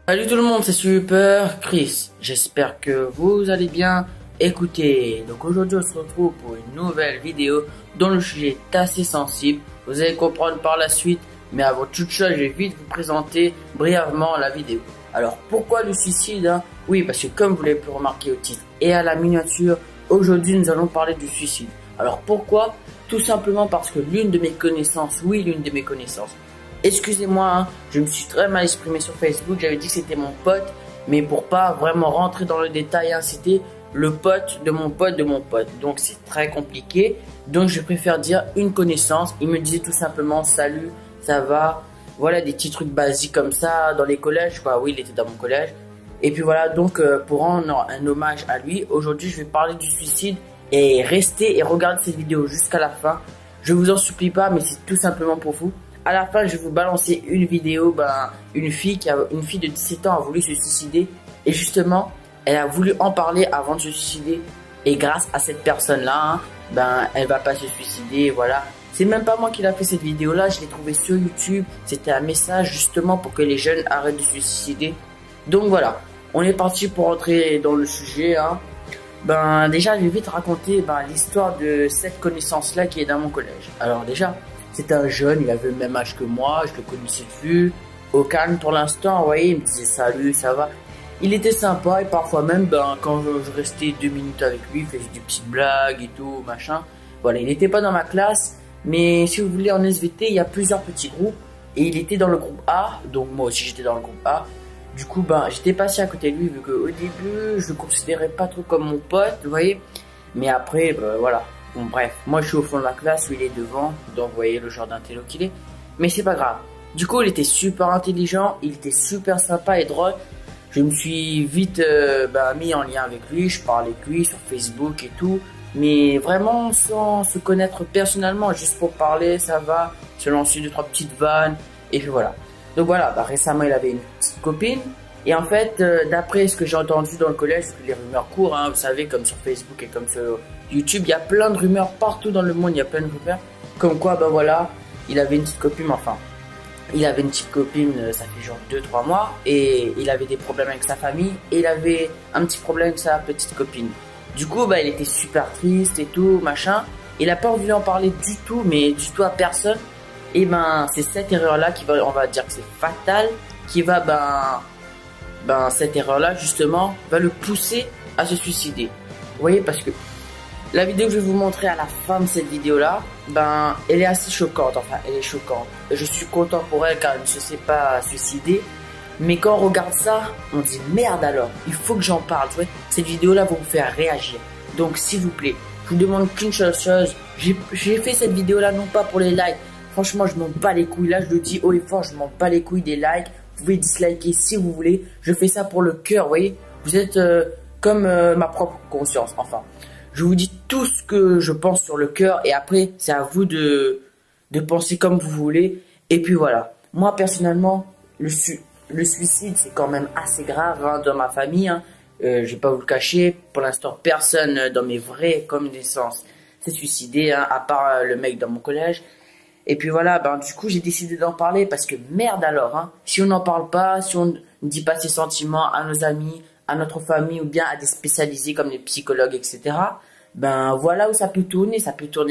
Salut tout le monde, c'est Super Chris. J'espère que vous allez bien. Écoutez, donc aujourd'hui on se retrouve pour une nouvelle vidéo dont le sujet est assez sensible. Vous allez comprendre par la suite, mais avant toute chose, je vais vite vous présenter brièvement la vidéo. Alors pourquoi le suicide Oui, parce que comme vous l'avez pu remarquer au titre et à la miniature, aujourd'hui nous allons parler du suicide. Alors pourquoi Tout simplement parce que l'une de mes connaissances, excusez-moi, je me suis très mal exprimé sur Facebook, j'avais dit que c'était mon pote, mais pour pas vraiment rentrer dans le détail, c'était le pote de mon pote de mon pote. Donc c'est très compliqué, donc je préfère dire une connaissance. Il me disait tout simplement salut, ça va, voilà des petits trucs basiques comme ça dans les collèges quoi. Oui, il était dans mon collège. Et puis voilà, donc pour rendre un hommage à lui, aujourd'hui je vais parler du suicide et restez et regardez cette vidéo jusqu'à la fin. Je vous en supplie pas, mais c'est tout simplement pour vous. À la fin, je vais vous balancer une vidéo, une fille de 17 ans a voulu se suicider. Et justement, elle a voulu en parler avant de se suicider. Et grâce à cette personne-là, elle va pas se suicider, voilà. C'est même pas moi qui l'a fait cette vidéo-là, je l'ai trouvé sur YouTube. C'était un message justement pour que les jeunes arrêtent de se suicider. Donc voilà, on est parti pour entrer dans le sujet. Déjà, je vais vite raconter l'histoire de cette connaissance-là qui est dans mon collège. Alors déjà, c'est un jeune, il avait le même âge que moi, je le connaissais de vue, au calme pour l'instant, vous voyez, il me disait salut, ça va. Il était sympa et parfois même, quand je restais 2 minutes avec lui, il faisait des petites blagues et tout, machin. Voilà, il n'était pas dans ma classe, mais si vous voulez, en SVT, il y a plusieurs petits groupes. Et il était dans le groupe A, donc moi aussi j'étais dans le groupe A. Du coup, j'étais passé à côté de lui, vu qu'au début, je le considérais pas trop comme mon pote, vous voyez. Mais après, voilà. Bon bref, moi je suis au fond de la classe, lui il est devant, donc vous voyez le genre d'intello qu'il est. Mais c'est pas grave. Du coup il était super intelligent, il était super sympa et drôle. Je me suis vite mis en lien avec lui, je parlais avec lui sur Facebook et tout. Mais vraiment sans se connaître personnellement, juste pour parler, ça va, se lancer 2-3 petites vannes, et puis voilà. Donc voilà, récemment il avait une petite copine. Et en fait, d'après ce que j'ai entendu dans le collège, les rumeurs courent, vous savez, comme sur Facebook et comme sur YouTube, il y a plein de rumeurs partout dans le monde, il y a plein de rumeurs. Comme quoi, voilà, il avait une petite copine, il avait une petite copine, ça fait genre 2-3 mois, et il avait des problèmes avec sa famille, et il avait un petit problème avec sa petite copine. Du coup, il était super triste et tout, machin. Il a pas envie d'en parler du tout, mais du tout à personne. Et c'est cette erreur-là qui va, on va dire que c'est fatal, qui va, cette erreur-là, justement, va le pousser à se suicider. Vous voyez, parce que la vidéo que je vais vous montrer à la fin de cette vidéo-là, elle est assez choquante, elle est choquante. Je suis content pour elle car elle ne se sait pas suicider. Mais quand on regarde ça, on dit merde alors, il faut que j'en parle. Ouais. Cette vidéo-là va vous faire réagir. Donc s'il vous plaît, je vous demande qu'une seule chose. J'ai fait cette vidéo-là non pas pour les likes. Franchement, je m'en bats les couilles. Là, je le dis haut et fort, je m'en bats les couilles des likes. Vous pouvez disliker si vous voulez. Je fais ça pour le cœur, vous voyez. Vous êtes comme ma propre conscience. Je vous dis tout ce que je pense sur le cœur. Et après, c'est à vous de penser comme vous voulez. Et puis voilà. Moi, personnellement, le suicide, c'est quand même assez grave dans ma famille. Je vais pas vous le cacher. Pour l'instant, personne dans mes vraies connaissances s'est suicidé, à part le mec dans mon collège. Et puis voilà, du coup, j'ai décidé d'en parler parce que merde alors, si on n'en parle pas, si on ne dit pas ses sentiments à nos amis, à notre famille ou bien à des spécialisés comme les psychologues, etc. Voilà où ça peut tourner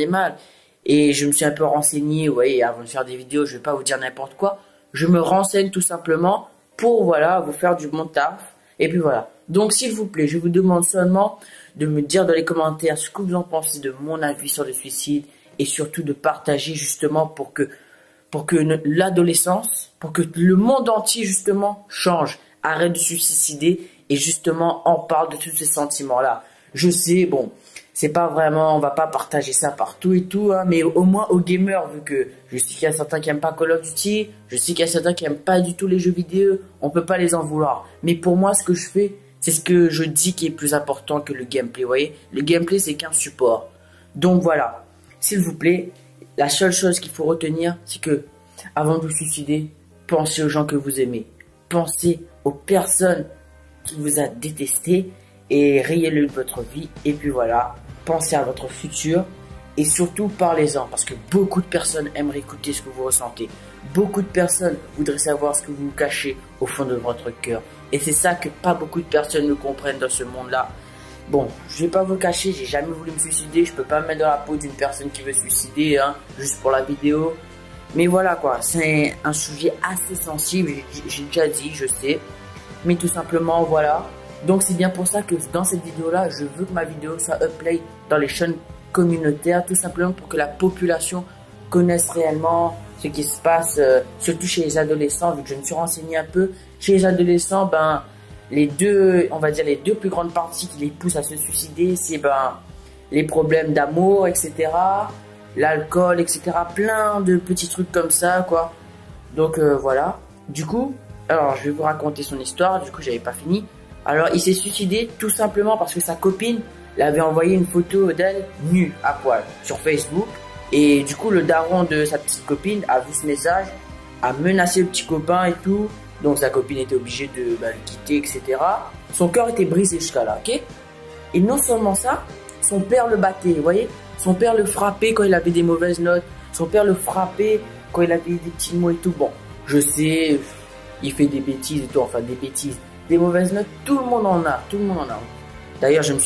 mal. Et je me suis un peu renseigné, ouais, avant de faire des vidéos, je vais pas vous dire n'importe quoi. Je me renseigne tout simplement pour, voilà, vous faire du bon taf. Et puis voilà. Donc, s'il vous plaît, je vous demande seulement de me dire dans les commentaires ce que vous en pensez de mon avis sur le suicide. Et surtout de partager justement pour que l'adolescence, pour que le monde entier justement change, arrête de se suicider et justement en parle de tous ces sentiments-là. Je sais, c'est pas vraiment, on va pas partager ça partout et tout, mais au moins aux gamers, vu que je sais qu'il y a certains qui aiment pas Call of Duty, je sais qu'il y a certains qui aiment pas du tout les jeux vidéo, on peut pas les en vouloir. Mais pour moi, ce que je fais, c'est ce que je dis qui est plus important que le gameplay, vous voyez. Le gameplay, c'est qu'un support. Donc voilà. S'il vous plaît, la seule chose qu'il faut retenir, c'est que, avant de vous suicider, pensez aux gens que vous aimez. Pensez aux personnes qui vous a détesté et rayez-le de votre vie. Et puis voilà, pensez à votre futur et surtout parlez-en parce que beaucoup de personnes aimeraient écouter ce que vous ressentez. beaucoup de personnes voudraient savoir ce que vous cachez au fond de votre cœur. Et c'est ça que pas beaucoup de personnes ne comprennent dans ce monde-là. Bon, je vais pas vous cacher, j'ai jamais voulu me suicider. Je peux pas me mettre dans la peau d'une personne qui veut se suicider, hein, juste pour la vidéo. Mais voilà quoi, c'est un sujet assez sensible, j'ai déjà dit, je sais. Mais tout simplement, voilà. Donc c'est bien pour ça que dans cette vidéo-là, je veux que ma vidéo soit upload dans les chaînes communautaires, tout simplement pour que la population connaisse réellement ce qui se passe, surtout chez les adolescents, vu que je me suis renseigné un peu. Chez les adolescents, ben, les deux, on va dire les deux plus grandes parties qui les poussent à se suicider, c'est ben, les problèmes d'amour, etc., l'alcool, etc., plein de petits trucs comme ça, quoi. Donc voilà. Du coup, alors je vais vous raconter son histoire, du coup j'avais pas fini. Alors il s'est suicidé tout simplement parce que sa copine l'avait envoyé une photo d'elle nue à poil sur Facebook. Et du coup le daron de sa petite copine a vu ce message, a menacé le petit copain et tout. Donc sa copine était obligée de le quitter, etc. Son cœur était brisé jusqu'à là, ok. Et non seulement ça, son père le battait, vous voyez. Son père le frappait quand il avait des mauvaises notes. Son père le frappait quand il avait des petits mots et tout. Bon, je sais, il fait des bêtises et tout, enfin des bêtises. Des mauvaises notes, tout le monde en a, tout le monde en a. D'ailleurs, ça me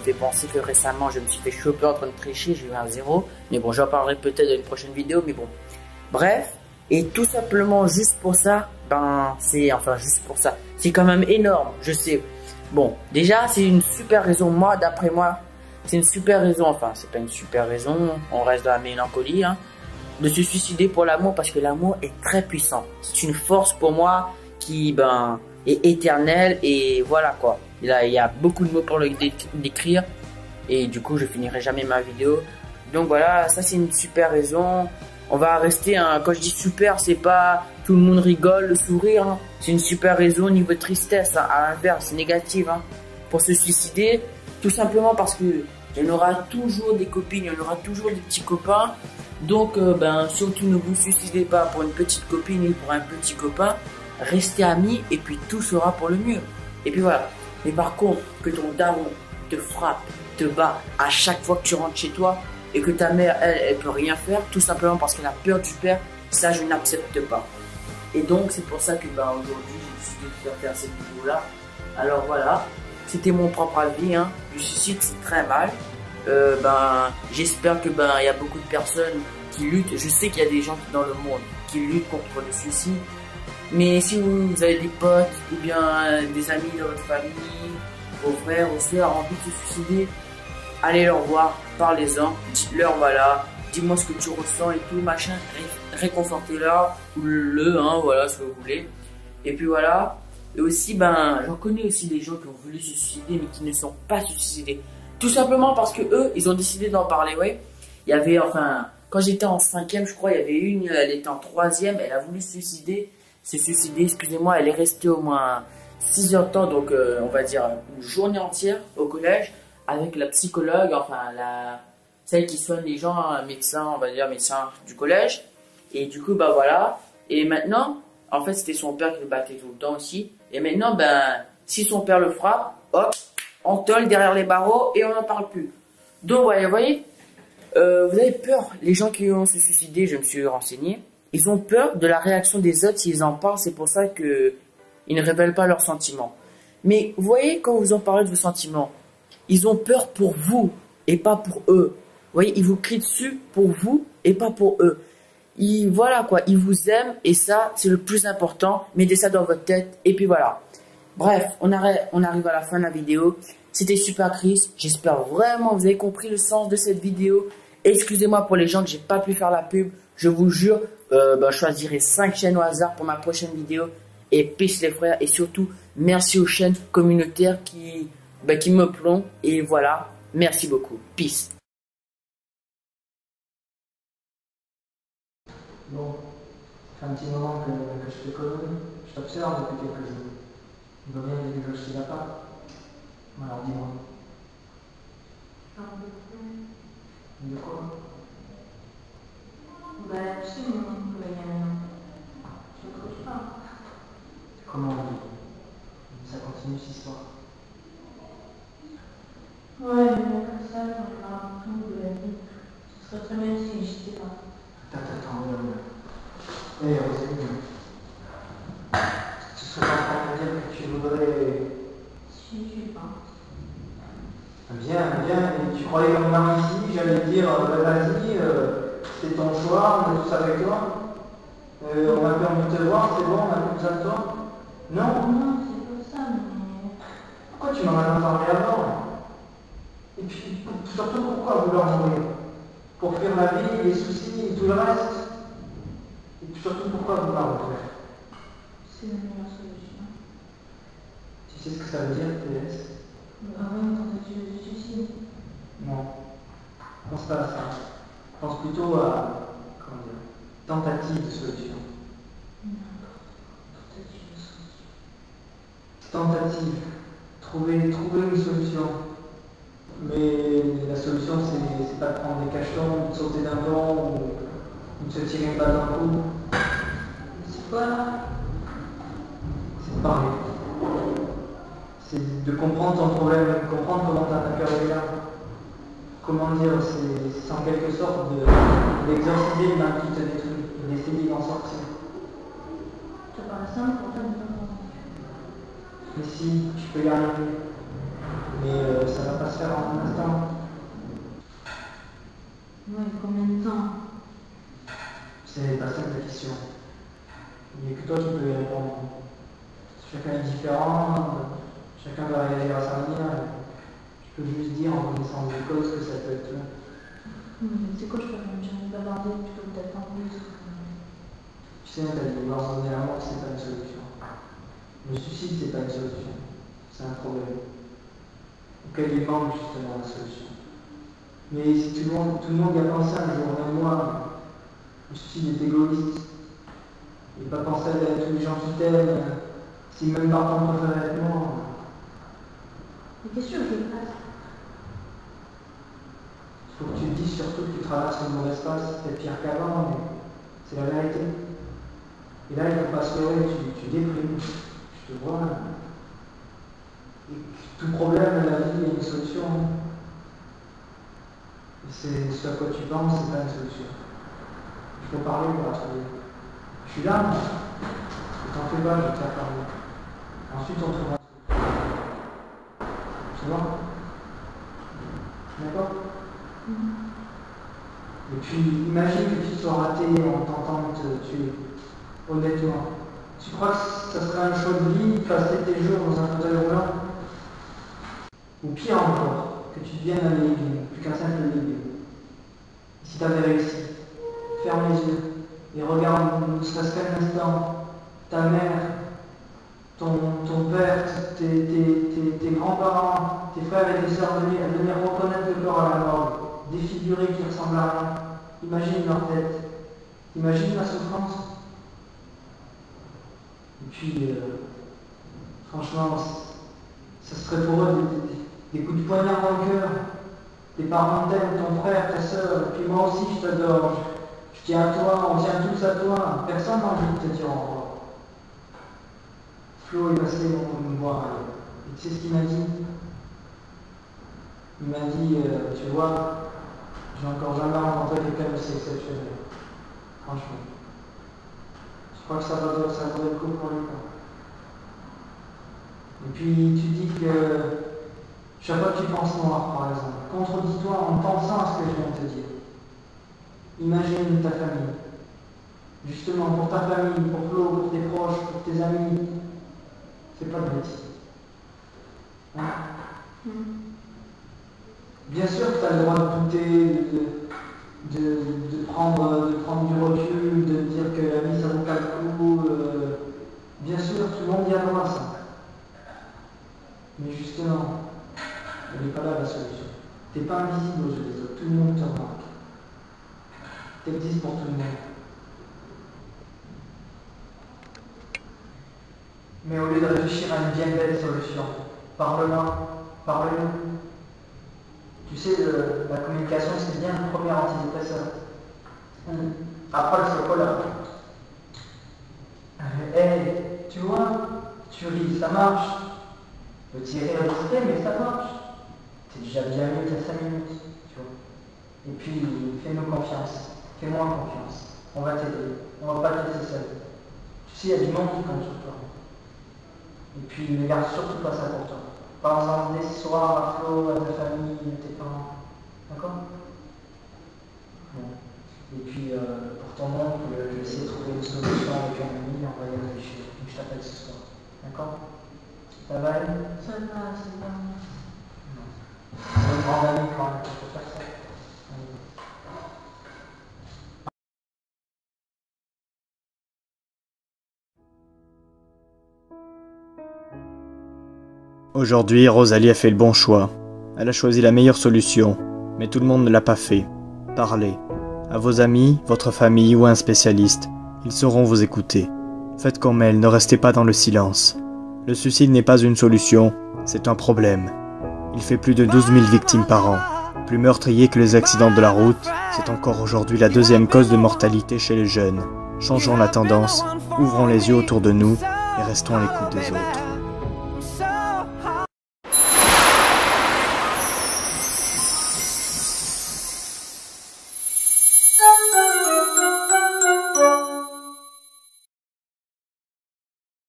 fait penser que récemment, je me suis fait choper en train de tricher, j'ai eu un 0. Mais bon, j'en parlerai peut-être dans une prochaine vidéo, mais bon. Bref, et tout simplement juste pour ça, ben, juste pour ça. C'est quand même énorme, je sais. Bon, déjà, c'est une super raison, moi, d'après moi, c'est une super raison, enfin, c'est pas une super raison, on reste dans la mélancolie, hein, de se suicider pour l'amour, parce que l'amour est très puissant. C'est une force pour moi qui, ben, est éternelle, et voilà quoi. Il y a beaucoup de mots pour le décrire, et du coup, je finirai jamais ma vidéo. Donc voilà, ça c'est une super raison. On va rester, hein, quand je dis super, c'est pas tout le monde rigole, le sourire, hein. C'est une super raison au niveau de tristesse, hein, à l'inverse, négative, hein, pour se suicider. Tout simplement parce que il y en aura toujours des copines, il y en aura toujours des petits copains. Donc, ben, surtout ne vous suicidez pas pour une petite copine ou pour un petit copain. Restez amis et puis tout sera pour le mieux. Et puis voilà. Mais par contre, que ton daron te frappe, te bat à chaque fois que tu rentres chez toi et que ta mère, elle peut rien faire, tout simplement parce qu'elle a peur du père, ça je n'accepte pas. Et donc, c'est pour ça que ben, aujourd'hui, j'ai décidé de faire cette vidéo-là. Alors voilà. C'était mon propre avis, hein. Le suicide c'est très mal. Ben, j'espère que ben il y a beaucoup de personnes qui luttent. Je sais qu'il y a des gens dans le monde qui luttent contre le suicide. Mais si vous avez des potes ou bien des amis dans votre famille, vos frères, vos soeurs ont envie de se suicider, allez leur voir, parlez-en, dites-leur voilà, dis-moi ce que tu ressens et tout, machin, réconfortez-leur, ou hein, voilà ce que vous voulez. Et puis voilà. Et aussi, ben, j'en connais aussi des gens qui ont voulu se suicider, mais qui ne sont pas suicidés. Tout simplement parce que eux, ils ont décidé d'en parler, ouais. Il y avait, enfin, quand j'étais en 5e, je crois, il y avait une, elle était en 3e, elle a voulu se suicider, excusez-moi, elle est restée au moins 6 heures de temps, donc on va dire une journée entière au collège, avec la psychologue, enfin, celle qui soigne les gens, un médecin, on va dire médecin du collège. Et du coup, bah voilà. Et maintenant, en fait, c'était son père qui le battait tout le temps aussi. Et maintenant, ben, si son père le frappe, hop, on tolle derrière les barreaux et on n'en parle plus. Donc, vous voyez, vous avez peur. Les gens qui ont se suicidé, je me suis renseigné, ils ont peur de la réaction des autres s'ils en parlent. C'est pour ça qu'ils ne révèlent pas leurs sentiments. Mais vous voyez, quand vous en parlez de vos sentiments, ils ont peur pour vous et pas pour eux. Vous voyez, ils vous crient dessus pour vous et pas pour eux. Voilà quoi, ils vous aiment et ça, c'est le plus important. Mettez ça dans votre tête et puis voilà. Bref, on arrive à la fin de la vidéo. C'était super triste. J'espère vraiment que vous avez compris le sens de cette vidéo. Excusez-moi pour les gens que j'ai pas pu faire la pub. Je vous jure, je choisirai 5 chaînes au hasard pour ma prochaine vidéo. Et peace les frères. Et surtout, merci aux chaînes communautaires qui me plongent. Et voilà, merci beaucoup. Peace. Bon, ça fait un petit moment que je te connais, je t'observe depuis quelques jours. Il va bien dire que je suis là-bas. Alors dis-moi. De quoi? Bah, tu sais, mon collègue, je ne trouve pas. Comment on dit? Ça continue cette histoire. Ouais, mais comme ça, j'en parle tout de la vie. Ce serait très bien si j'étais pas. Attends, ouais. Et Roselyne, tu serais en train de me dire que tu voudrais... Si tu penses. Bien, bien, et tu croyais qu'on a ici, j'allais te dire, vas-y, c'est ton choix, on est tous avec toi. On a plus envie de te voir, c'est bon, on a plus besoin de toi. Non? Non, c'est pas ça, mais... Pourquoi tu m'en as pas parlé avant? Et puis, surtout, pourquoi vouloir mourir? Pour fuir la vie, les soucis et tout le reste? Et puis surtout, pourquoi vouloir mourir? C'est la meilleure solution. Tu sais ce que ça veut dire, TS? Avoir une tentative de suicide. Non. Pense pas à ça. Pense plutôt à, comment dire, tentative de solution. Tentative de solution. Tentative. Trouver une solution. Mais la solution, c'est pas de prendre des cachetons, de sauter d'un pont ou de se tirer une balle dans le cou. C'est quoi là? C'est de parler. C'est de comprendre ton problème, de comprendre comment ta cœur est là. Comment dire, c'est en quelque sorte d'exorciser le mal qui te détruit et d'essayer d'en sortir. Ça paraît simple pour toi de ne pas comprendre. Mais si, tu peux y arriver. Mais ça va pas se faire en un instant. Ouais, combien de temps? C'est pas ça la question. Il n'y a que toi qui peux y répondre. Chacun est différent, chacun va réagir à sa manière. Je peux juste dire en connaissance de cause que ça peut être... C'est quoi, je préfère me dire bavarder plutôt que d'être en plus. Tu sais, t'as dit vouloir se donner la mort, c'est pas une solution. Le suicide, c'est pas une solution. C'est un problème. Auquel il manque justement la solution. Mais si tout le monde y a pensé un jour, même moi, le suicide est égoïste. Et pas penser à tous les gens qui t'aiment, si même par ton préféré avec moi. Mais qu'est-ce que je fasse? Il faut que tu te dises surtout que tu traverses une mauvaise passe, c'est peut-être pire qu'avant, mais c'est la vérité. Et là, il ne faut pas se leurrer, tu déprimes, je te vois. Et tout problème de la vie a une solution. Et c'est ce à quoi tu penses, c'est pas une solution. Il faut parler pour la trouver. Je suis là, ne t'en fais pas, je vais te faire parler. Ensuite, on trouvera une solution. Tu vois? D'accord? Et puis, imagine que tu sois raté en tentant de te tuer. Honnêtement. Tu crois que ça serait un choix de vie, passer tes jours dans un fauteuil roulant? Ou pire encore, que tu deviennes un légume, plus qu'un simple légume. Si tu avais réussi, ferme les yeux et regarde, ne serait-ce qu'un instant, ta mère, ton père, tes grands-parents, tes frères et tes sœurs venir reconnaître le corps à la morgue, défiguré qui ressemble à rien. Imagine leur tête. Imagine la souffrance. Et puis, franchement, ça serait pour eux des coups de poignard dans le cœur. Tes parents t'aiment, ton frère, ta sœur, et puis moi aussi je t'adore. Je tiens à toi, on tient tous à toi. Personne n'a envie de te dire au revoir. Flo est passé pour me voir. Et tu sais ce qu'il m'a dit? Il m'a dit, tu vois, j'ai encore jamais rencontré quelqu'un d'aussi exceptionnel. Franchement. Je crois que ça vaut le coup pour lui. Et puis tu dis que chaque fois que tu penses noir, par exemple, contredis-toi en pensant à ce que je viens de te dire. Imagine ta famille. Justement, pour ta famille, pour Flo, pour tes proches, pour tes amis. Fais pas de bêtises. Hein? Bien sûr que tu as le droit de douter, de prendre du recul, de dire que la vie ça vaut pas le coup. Bien sûr, tout le monde y a droit à ça. Mais justement, elle n'est pas là la solution. Tu n'es pas invisible aux yeux des autres, tout le monde te remarque. Tu existes pour tout le monde. Mais au lieu de réfléchir à une bien belle solution, parle-nous. Tu sais, la communication, c'est bien le premier antidépresseur. Après le chocolat. Hey, tu vois, tu ris, ça marche. Petit rire discret, mais ça marche. C'est déjà bien mieux qu'il y a 5 minutes, tu vois. Et puis, fais-nous confiance. Fais-moi confiance. On va t'aider. On va pas te laisser seul. Tu sais, il y a du monde qui compte sur toi. Et puis, ne garde surtout pas ça pour toi. Par exemple, des soirs à Flo, à ta famille, à tes parents. D'accord? Bon. Et puis, pour ton oncle, je vais essayer de trouver une solution avec un ami, on va y réfléchir. Je t'appelle ce soir. D'accord? Ça va aller? Ça va, c'est bien. Non. C'est une grande amie quand même, tu peux faire ça. Aujourd'hui, Rosalie a fait le bon choix. Elle a choisi la meilleure solution, mais tout le monde ne l'a pas fait. Parlez. À vos amis, votre famille ou à un spécialiste. Ils sauront vous écouter. Faites comme elle, ne restez pas dans le silence. Le suicide n'est pas une solution, c'est un problème. Il fait plus de 12 000 victimes par an. Plus meurtrier que les accidents de la route, c'est encore aujourd'hui la deuxième cause de mortalité chez les jeunes. Changeons la tendance, ouvrons les yeux autour de nous et restons à l'écoute des autres.